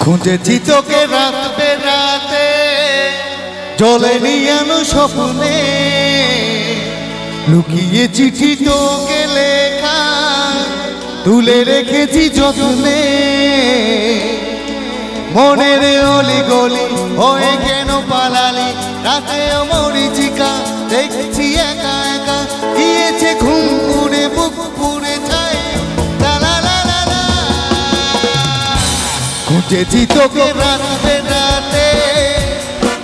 খুঁজেছি তোকে রাত বেরাতে, জলে নিয়ানো স্বপ্নে, লুকিয়ে চিঠি তোকে লেখা, তুলে রেখেছি যত্নে। মনের অলি গলি হয়ে কেন পালালি, রাতে মরিচিকা দেখছি একা একা, গিয়েছে ঘুম পুড়ে বুক পুড়ে যায়। খুঁজেছি তোকে রাত বেরাতে,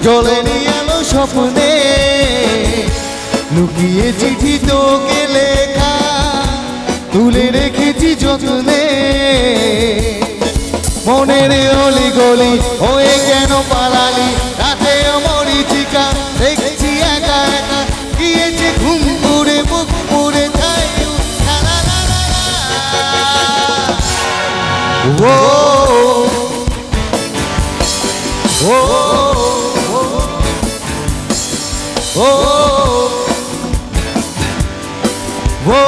জলে নিয়ানো স্বপ্নে, লুকিয়ে চিঠি তোকে লেখা, তুলে রেখেছি যত্নে। মনের অলি গলি হয়ে কেন পালালি, রাতে মরিচিকা দেখছি একা একা, গিয়েছে ঘুম পুড়ে বুক পুড়ে যায়। ও ও ও ও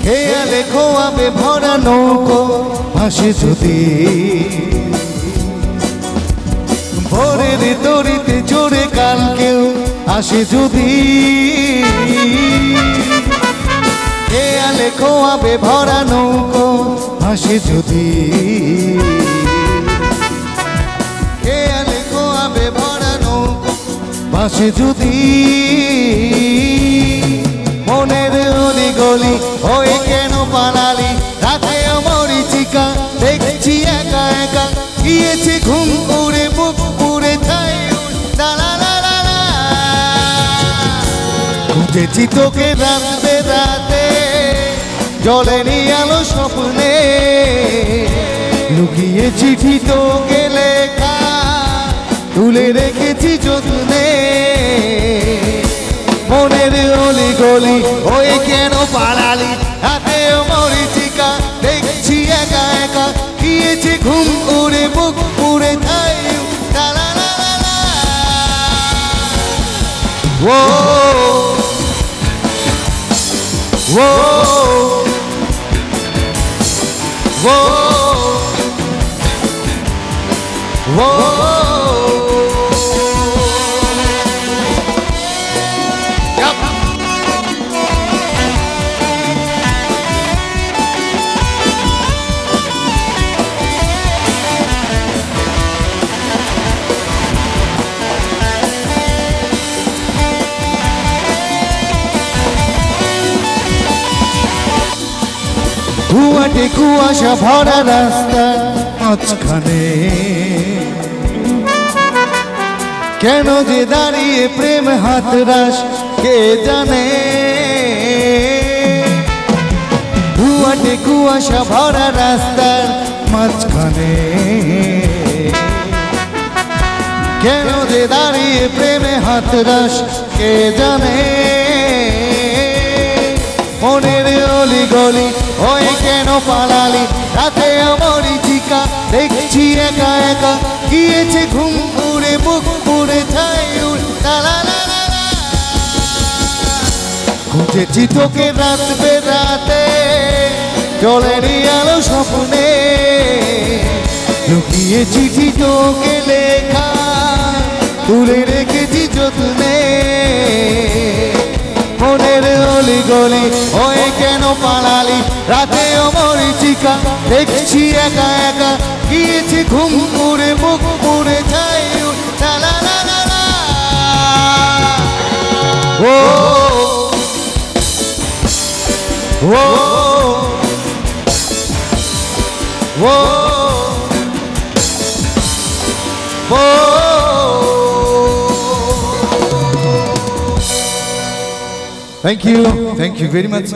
খেয়ালে খোয়াবে ভরা নৌকো ভাসে যদি, ভোরের দড়িতে জোরে কাল কেউ আসে যদি। খেয়ালে খোয়াবে ভরা নৌকো ভাসে যদি, খেয়ালে খোয়াবে ভরা নৌকো ভাসে যদি। মনের অলি গলি হয়ে কেন পালালি, রাতে মরিচিকা দেখছি একা একা, গিয়েছে ঘুম পুড়ে বুক পুড়ে যায়। খুঁজেছি তোকে রাত বেরাতে, জলে নিয়ানো স্বপ্নে, লুকিয়ে চিঠি তোকে লেখা, তুলে রেখেছি যত্নে। মনের অলি গলি হয়ে কেন পালালি, রাতে মরিচিকা দেখছি একা একা, গিয়েছে ঘুম উড়ে বুক পুড়ে যায়। ও ও ও ও ধুয়াটে কুয়াশা ভরা রাস্তা মাঝখানে, কেন যে দাঁড়িয়ে প্রেম হাতরাস কে জানে। ধুয়াটে কুয়াশা ভরা রাস্তার মাঝখানে, কেন যে দাঁড়িয়ে প্রেমে হাতরাস কে জানে। মনের অলি গলি হয়ে কেন পালালি, রাতে মরিচিকা দেখছি একা একা, গিয়েছে ঘুম পুড়ে বুক পুড়ে যায়। খুঁজেছি তোকে রাত বেরাতে, জলে নিয়ানো স্বপ্নে, লুকিয়ে চিঠি তোকে লেখা, তুলে রেখেছি যত্নে। মনের অলি গলি হয়ে কেন পালালি, রাতে মরিচিকা দেখছি একা একা, গিয়েছে ঘুম পুড়ে বুক পুড়ে যায়। ও ও ও ও Thank you very much.